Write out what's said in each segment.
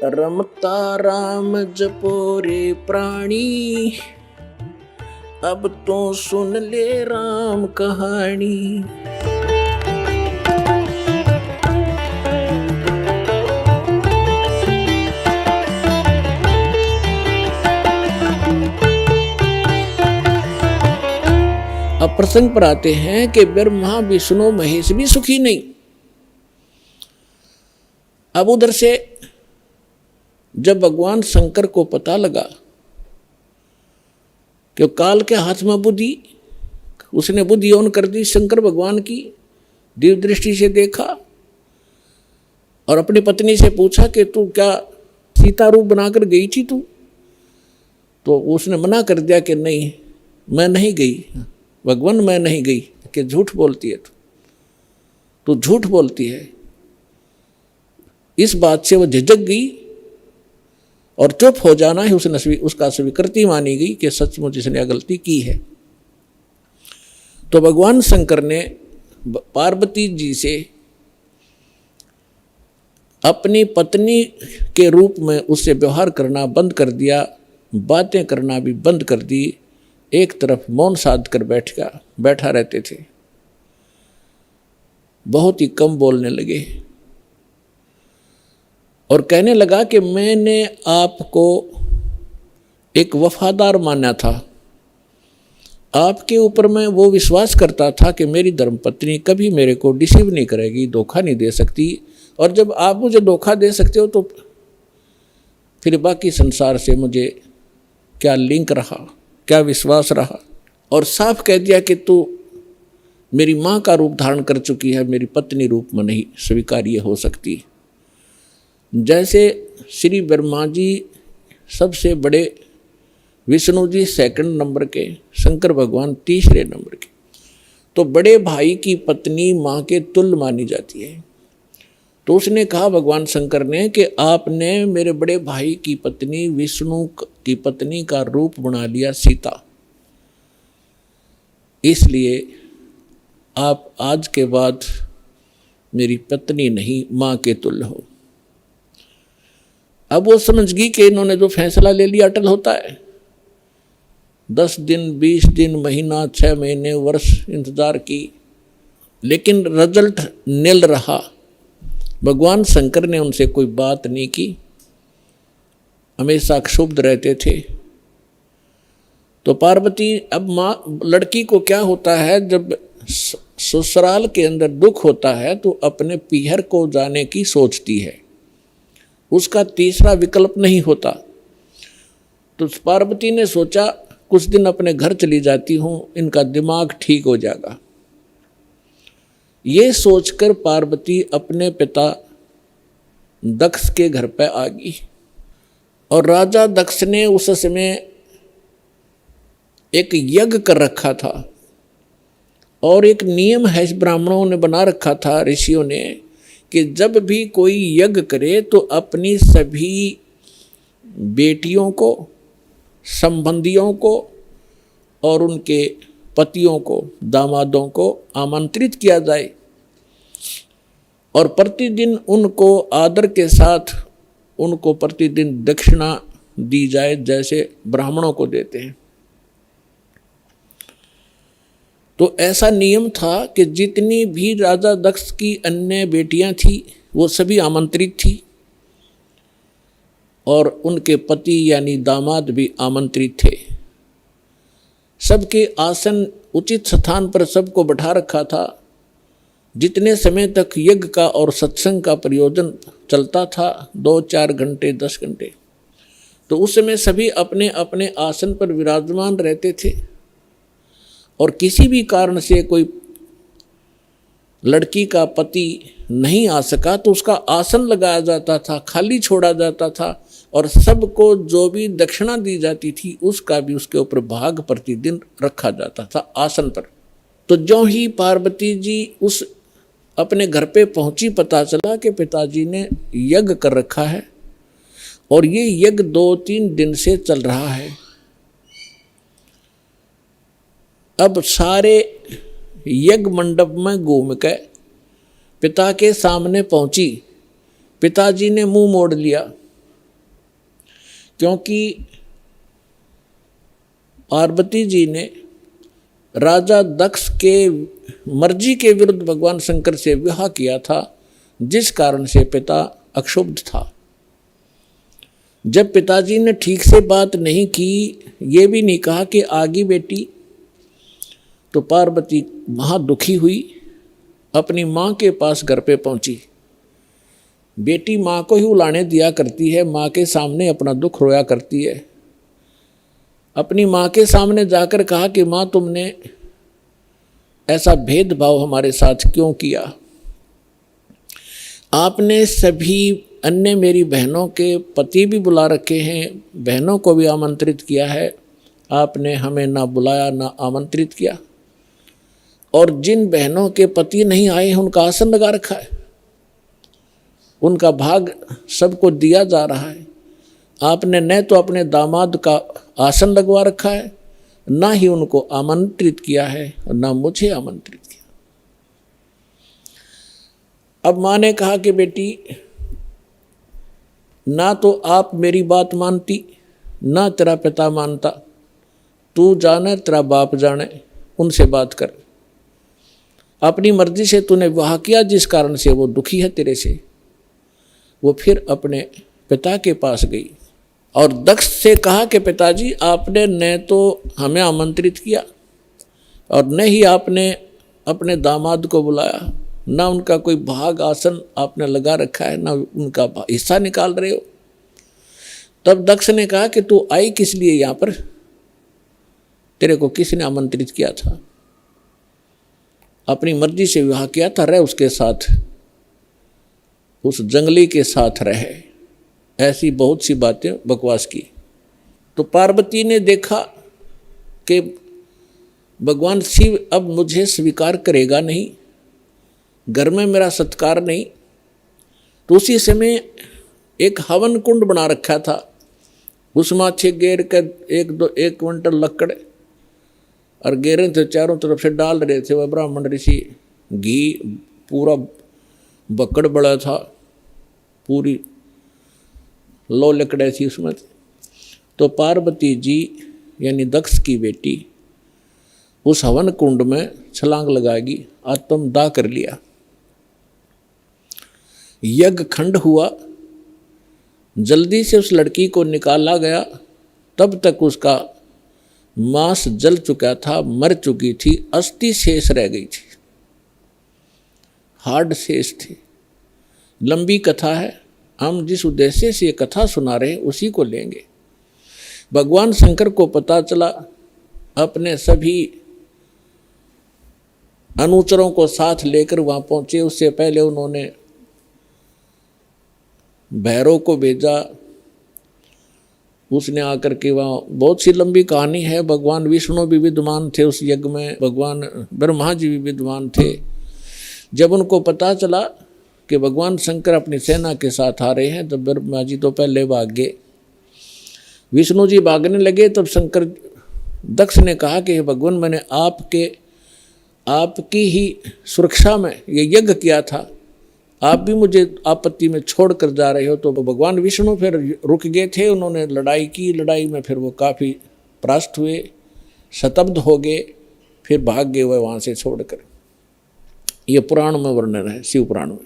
रमता राम जपो रे प्राणी, अब तो सुन ले राम कहानी। अब प्रसंग पर आते हैं कि ब्रह्मा विष्णु महेश भी सुखी नहीं। अब उधर से जब भगवान शंकर को पता लगा कि काल के हाथ में बुद्धि, उसने बुद्धि ऑन कर दी शंकर भगवान की, दिव्य दृष्टि से देखा और अपनी पत्नी से पूछा कि तू क्या सीता रूप बनाकर गई थी तू? तो उसने मना कर दिया कि नहीं, मैं नहीं गई भगवान, मैं नहीं गई। कि झूठ बोलती है तू झूठ बोलती है। इस बात से वो झिझक गई और चुप हो जाना ही उसका स्वीकृति मानी गई कि सचमुच इसने गलती की है। तो भगवान शंकर ने पार्वती जी से अपनी पत्नी के रूप में उससे व्यवहार करना बंद कर दिया, बातें करना भी बंद कर दी। एक तरफ मौन साध कर बैठा रहते थे, बहुत ही कम बोलने लगे और कहने लगा कि मैंने आपको एक वफादार माना था, आपके ऊपर मैं वो विश्वास करता था कि मेरी धर्मपत्नी कभी मेरे को डिसीव नहीं करेगी, धोखा नहीं दे सकती। और जब आप मुझे धोखा दे सकते हो तो फिर बाकी संसार से मुझे क्या लिंक रहा, क्या विश्वास रहा। और साफ कह दिया कि तू मेरी माँ का रूप धारण कर चुकी है, मेरी पत्नी रूप में नहीं स्वीकार्य हो सकती। जैसे श्री ब्रह्मा जी सबसे बड़े, विष्णु जी सेकंड नंबर के, शंकर भगवान तीसरे नंबर के, तो बड़े भाई की पत्नी माँ के तुल्य मानी जाती है। तो उसने कहा भगवान शंकर ने कि आपने मेरे बड़े भाई की पत्नी विष्णु की पत्नी का रूप बना लिया सीता, इसलिए आप आज के बाद मेरी पत्नी नहीं माँ के तुल्य हो। अब वो समझ गई कि इन्होंने जो फैसला ले लिया अटल होता है। 10 दिन 20 दिन महीना 6 महीने वर्ष इंतजार की, लेकिन रिजल्ट निल रहा। भगवान शंकर ने उनसे कोई बात नहीं की, हमेशा क्षुब्ध रहते थे। तो पार्वती, अब माँ, लड़की को क्या होता है जब ससुराल के अंदर दुख होता है तो अपने पीहर को जाने की सोचती है, उसका तीसरा विकल्प नहीं होता। तो पार्वती ने सोचा कुछ दिन अपने घर चली जाती हूँ, इनका दिमाग ठीक हो जाएगा। ये सोचकर पार्वती अपने पिता दक्ष के घर पर आ गई और राजा दक्ष ने उस समय एक यज्ञ कर रखा था और एक नियम है ब्राह्मणों ने बना रखा था, ऋषियों ने, कि जब भी कोई यज्ञ करे तो अपनी सभी बेटियों को, संबंधियों को और उनके पतियों को, दामादों को आमंत्रित किया जाए और प्रतिदिन उनको आदर के साथ उनको प्रतिदिन दक्षिणा दी जाए जैसे ब्राह्मणों को देते हैं। तो ऐसा नियम था कि जितनी भी राजा दक्ष की अन्य बेटियां थी वो सभी आमंत्रित थी और उनके पति यानी दामाद भी आमंत्रित थे। सबके आसन उचित स्थान पर सबको बैठा रखा था। जितने समय तक यज्ञ का और सत्संग का प्रयोजन चलता था, 2-4 घंटे 10 घंटे, तो उस समय सभी अपने अपने आसन पर विराजमान रहते थे। और किसी भी कारण से कोई लड़की का पति नहीं आ सका तो उसका आसन लगाया जाता था, खाली छोड़ा जाता था और सबको जो भी दक्षिणा दी जाती थी उसका भी उसके ऊपर भाग प्रतिदिन रखा जाता था आसन पर। तो जो ही पार्वती जी उस अपने घर पे पहुंची, पता चला कि पिताजी ने यज्ञ कर रखा है और ये यज्ञ 2-3 दिन से चल रहा है। अब सारे यज्ञ मंडप में घूम के पिता के सामने पहुंची। पिताजी ने मुंह मोड़ लिया क्योंकि पार्वती जी ने राजा दक्ष के मर्जी के विरुद्ध भगवान शंकर से विवाह किया था, जिस कारण से पिता अक्षुब्ध था। जब पिताजी ने ठीक से बात नहीं की, ये भी नहीं कहा कि आगी बेटी, तो पार्वती वहाँ दुखी हुई, अपनी माँ के पास घर पे पहुँची। बेटी माँ को ही उलाने दिया करती है, माँ के सामने अपना दुख रोया करती है। अपनी माँ के सामने जाकर कहा कि माँ, तुमने ऐसा भेदभाव हमारे साथ क्यों किया? आपने सभी अन्य मेरी बहनों के पति भी बुला रखे हैं, बहनों को भी आमंत्रित किया है, आपने हमें ना बुलाया ना आमंत्रित किया। और जिन बहनों के पति नहीं आए हैं उनका आसन लगा रखा है, उनका भाग सबको दिया जा रहा है। आपने न तो अपने दामाद का आसन लगवा रखा है, ना ही उनको आमंत्रित किया है और ना मुझे आमंत्रित किया। अब माँ ने कहा कि बेटी, ना तो आप मेरी बात मानती, ना तेरा पिता मानता, तू जाने तेरा बाप जाने, उनसे बात कर। अपनी मर्जी से तूने विवाह किया, जिस कारण से वो दुखी है तेरे से। वो फिर अपने पिता के पास गई और दक्ष से कहा कि पिताजी, आपने न तो हमें आमंत्रित किया और न ही आपने अपने दामाद को बुलाया, ना उनका कोई भाग आसन आपने लगा रखा है, ना उनका हिस्सा निकाल रहे हो। तब दक्ष ने कहा कि तू आई किस लिए यहाँ पर? तेरे को किसने आमंत्रित किया था? अपनी मर्जी से विवाह किया था, रह उसके साथ, उस जंगली के साथ रहे। ऐसी बहुत सी बातें बकवास की। तो पार्वती ने देखा कि भगवान शिव अब मुझे स्वीकार करेगा नहीं, घर में मेरा सत्कार नहीं। तो उसी समय एक हवन कुंड बना रखा था, उसमें अच्छे गेर के 1 क्विंटल लकड़ और गेरे थे, चारों तरफ से डाल रहे थे वह ब्राह्मण ऋषि। घी पूरा बकड़ बड़ा था, पूरी लो लकड़े थी उसमें। तो पार्वती जी यानी दक्ष की बेटी उस हवन कुंड में छलांग लगाएगी, आत्मदाह कर लिया। यज्ञ खंड हुआ, जल्दी से उस लड़की को निकाला गया। तब तक उसका मांस जल चुका था, मर चुकी थी, अस्थि शेष रह गई थी, हार्ड शेष थी। लंबी कथा है, हम जिस उद्देश्य से ये कथा सुना रहे हैं उसी को लेंगे। भगवान शंकर को पता चला, अपने सभी अनुचरों को साथ लेकर वहाँ पहुँचे। उससे पहले उन्होंने भैरव को भेजा, उसने आकर के वहाँ, बहुत सी लंबी कहानी है। भगवान विष्णु भी विद्वान थे उस यज्ञ में, भगवान ब्रह्मा जी भी विद्वान थे। जब उनको पता चला कि भगवान शंकर अपनी सेना के साथ आ रहे हैं, तो ब्रह्मा जी तो पहले भाग गए, विष्णु जी भागने लगे। तब शंकर दक्ष ने कहा कि भगवान, मैंने आपकी ही सुरक्षा में ये यज्ञ किया था, आप भी मुझे आपत्ति में छोड़ कर जा रहे हो। तो भगवान विष्णु फिर रुक गए थे, उन्होंने लड़ाई की। लड़ाई में फिर वो काफ़ी परास्त हुए, शतब्द हो गए, फिर भाग गए वह वहाँ से छोड़कर। ये पुराण में वर्णन है, शिव पुराण में।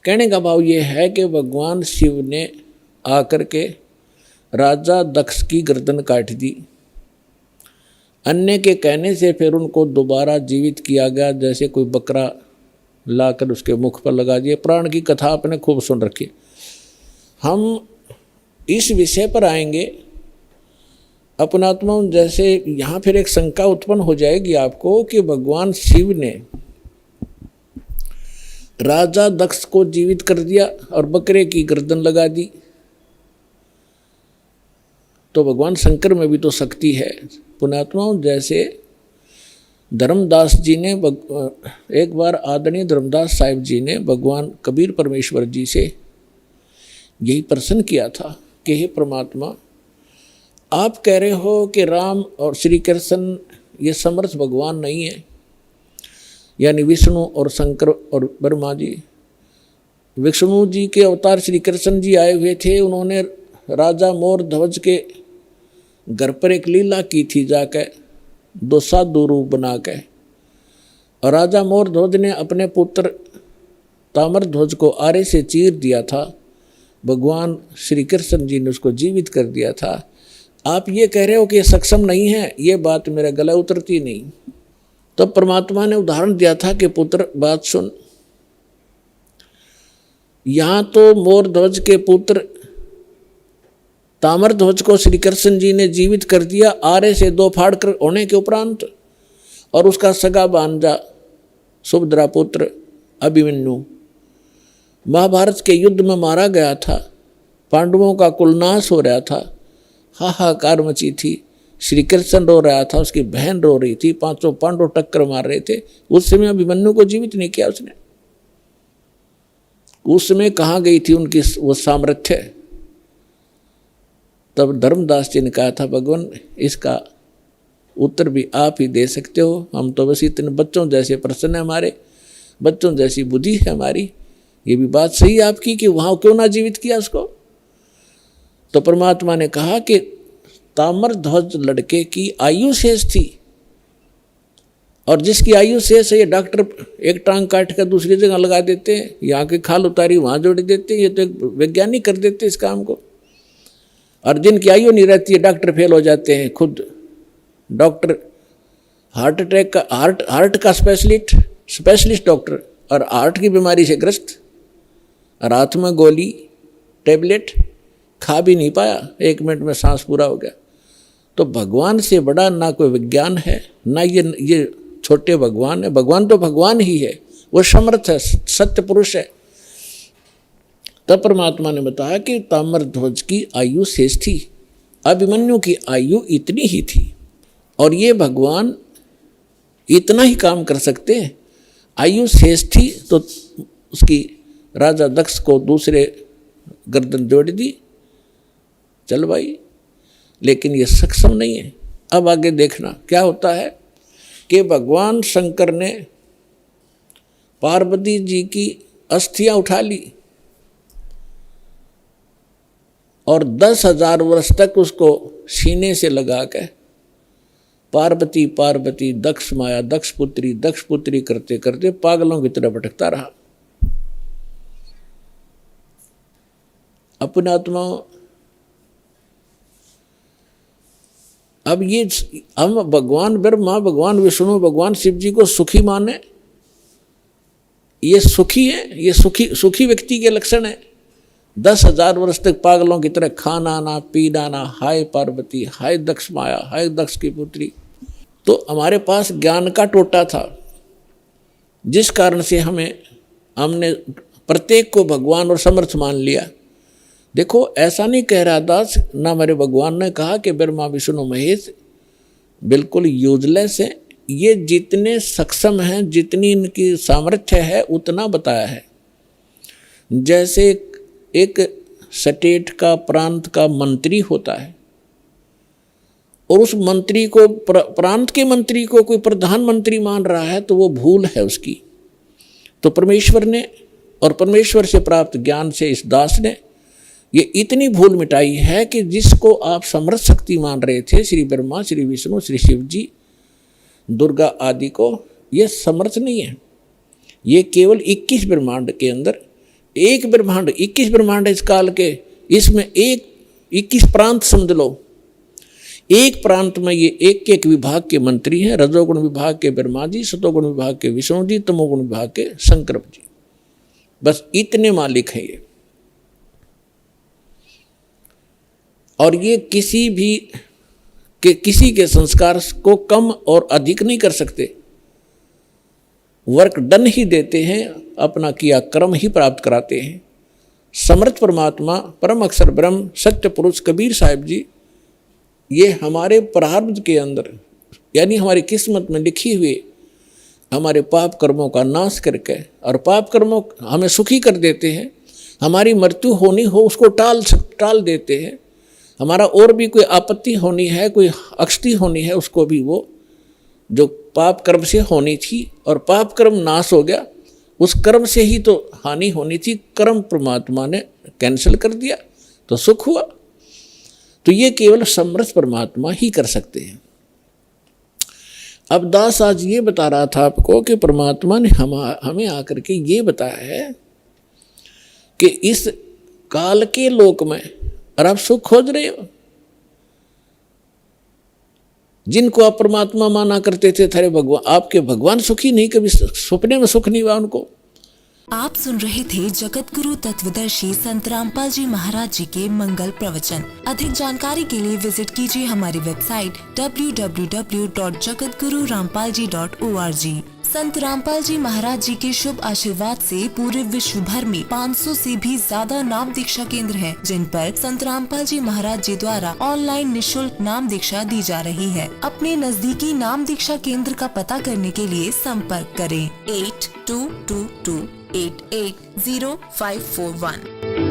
कहने का भाव ये है कि भगवान शिव ने आकर के राजा दक्ष की गर्दन काट दी। अन्य के कहने से फिर उनको दोबारा जीवित किया गया, जैसे कोई बकरा लाकर उसके मुख पर लगा दिए। प्राण की कथा आपने खूब सुन रखी। हम इस विषय पर आएंगे अपनात्मा। जैसे यहाँ फिर एक शंका उत्पन्न हो जाएगी आपको कि भगवान शिव ने राजा दक्ष को जीवित कर दिया और बकरे की गर्दन लगा दी, तो भगवान शंकर में भी तो शक्ति है। पुण्यात्माओं, जैसे धर्मदास जी ने एक बार आदरणीय धर्मदास साहिब जी ने भगवान कबीर परमेश्वर जी से यही प्रश्न किया था कि हे परमात्मा, आप कह रहे हो कि राम और श्री कृष्ण ये समर्थ भगवान नहीं है, यानी विष्णु और शंकर और ब्रह्मा जी। विष्णु जी के अवतार श्री कृष्ण जी आए हुए थे, उन्होंने राजा मोर ध्वज के घर पर एक लीला की थी जाके, दो साधु रूप बना के, और राजा मोर ध्वज ने अपने पुत्र ताम्र ध्वज को आरे से चीर दिया था। भगवान श्री कृष्ण जी ने उसको जीवित कर दिया था। आप ये कह रहे हो कि ये सक्षम नहीं है, ये बात मेरे गले उतरती नहीं। तब तो परमात्मा ने उदाहरण दिया था कि पुत्र बात सुन, यहाँ तो मोर ध्वज के पुत्र ताम्र ध्वज को श्री कृष्ण जी ने जीवित कर दिया आरे से दो फाड़ कर होने के उपरांत, और उसका सगा भांजा सुभद्रा पुत्र अभिमन्यु महाभारत के युद्ध में मारा गया था। पांडवों का कुलनाश हो रहा था, हाहाकार मची थी। श्री कृष्ण रो रहा था, उसकी बहन रो रही थी, पांचों पांडव टक्कर मार रहे थे। उस समय अभिमन्यु को जीवित नहीं किया उसने। उस समय कहाँ गई थी उनकी वो सामर्थ्य? तब धर्मदास जी ने कहा था, भगवान इसका उत्तर भी आप ही दे सकते हो, हम तो बस इतने बच्चों जैसे प्रश्न है हमारे, बच्चों जैसी बुद्धि है हमारी। ये भी बात सही है आपकी कि वहाँ क्यों ना जीवित किया उसको। तो परमात्मा ने कहा कि ताम्र ध्वज लड़के की आयु शेष थी, और जिसकी आयु शेष है ये डॉक्टर एक टांग काट कर दूसरी जगह लगा देते हैं, यहाँ की खाल उतारी वहाँ जोड़ देते हैं, ये तो एक वैज्ञानिक कर देते हैं इस काम को। और जिनकी आयु नहीं रहती है डॉक्टर फेल हो जाते हैं। खुद डॉक्टर हार्ट अटैक का हार्ट का स्पेशलिस्ट डॉक्टर, और हार्ट की बीमारी से ग्रस्त, और हाथ में गोली टेबलेट खा भी नहीं पाया, 1 मिनट में सांस पूरा हो गया। तो भगवान से बड़ा ना कोई विज्ञान है, ना ये छोटे भगवान है। भगवान तो भगवान ही है, वो समर्थ है, सत्य पुरुष है। तब परमात्मा ने बताया कि ताम्र ध्वज की आयु शेष थी, अभिमन्यु की आयु इतनी ही थी, और ये भगवान इतना ही काम कर सकते हैं। आयु शेष थी तो उसकी राजा दक्ष को दूसरे गर्दन जोड़ दी, चल भाई, लेकिन ये सक्षम नहीं है। अब आगे देखना क्या होता है कि भगवान शंकर ने पार्वती जी की अस्थियां उठा ली और 10,000 वर्ष तक उसको सीने से लगा के पार्वती पार्वती दक्ष माया दक्ष पुत्री करते करते पागलों की तरह भटकता रहा। अपने आत्मा अब ये हम भगवान ब्रह्मा भगवान विष्णु भगवान शिव जी को सुखी माने, ये सुखी है, ये सुखी व्यक्ति के लक्षण है। 10,000 वर्ष तक पागलों की तरह खाना ना पीना ना, हाय पार्वती हाय दक्ष माया हाय दक्ष की पुत्री। तो हमारे पास ज्ञान का टोटा था, जिस कारण से हमने प्रत्येक को भगवान और समर्थ मान लिया। देखो ऐसा नहीं कह रहा दास, ना मेरे भगवान ने कहा कि ब्रह्मा विष्णु महेश बिल्कुल यूजलेस है। ये जितने सक्षम हैं, जितनी इनकी सामर्थ्य है उतना बताया है। जैसे एक स्टेट का प्रांत का मंत्री होता है और उस मंत्री को प्रांत के मंत्री को कोई प्रधानमंत्री मान रहा है तो वो भूल है उसकी। तो परमेश्वर ने और परमेश्वर से प्राप्त ज्ञान से इस दास ने ये इतनी भूल मिटाई है कि जिसको आप समर्थ शक्ति मान रहे थे, श्री ब्रह्मा श्री विष्णु श्री शिव जी दुर्गा आदि को, ये समर्थ नहीं है। ये केवल 21 ब्रह्मांड के अंदर एक ब्रह्मांड, 21 ब्रह्मांड इस काल के, इसमें 21 प्रांत समझ लो। एक प्रांत में ये एक विभाग के मंत्री हैं। रजोगुण विभाग के ब्रह्मा जी, सतोगुण विभाग के विष्णु जी, तमोगुण विभाग के शंकर जी, बस इतने मालिक हैं ये। और ये किसी के संस्कार को कम और अधिक नहीं कर सकते, वर्क डन ही देते हैं, अपना किया कर्म ही प्राप्त कराते हैं। समर्थ परमात्मा परम अक्षर ब्रह्म सत्य पुरुष कबीर साहिब जी, ये हमारे प्रारब्ध के अंदर यानी हमारी किस्मत में लिखी हुई हमारे पाप कर्मों का नाश करके और पाप कर्मों हमें सुखी कर देते हैं। हमारी मृत्यु होनी हो उसको टाल देते हैं। हमारा और भी कोई आपत्ति होनी है, कोई अक्षति होनी है, उसको भी वो जो पाप कर्म से होनी थी और पाप कर्म नाश हो गया, उस कर्म से ही तो हानि होनी थी, कर्म परमात्मा ने कैंसिल कर दिया तो सुख हुआ। तो ये केवल समर्थ परमात्मा ही कर सकते हैं। अब दास आज ये बता रहा था आपको कि परमात्मा ने हमें आकर के ये बताया है कि इस काल के लोक में और आप सुख खोज रहे हो। जिनको आप परमात्मा माना करते थे, थारे भगवान, आपके भगवान सुखी नहीं, कभी सपने में सुख नहीं हुआ उनको। आप सुन रहे थे जगत गुरु तत्वदर्शी संत रामपाल जी महाराज जी के मंगल प्रवचन। अधिक जानकारी के लिए विजिट कीजिए हमारी वेबसाइट www.jagatgururampalji.org। संत रामपाल जी महाराज जी के शुभ आशीर्वाद से पूरे विश्व भर में 500 से भी ज्यादा नाम दीक्षा केंद्र हैं, जिन पर संत रामपाल जी महाराज जी द्वारा ऑनलाइन निशुल्क नाम दीक्षा दी जा रही है। अपने नजदीकी नाम दीक्षा केंद्र का पता करने के लिए संपर्क करें 8222880541।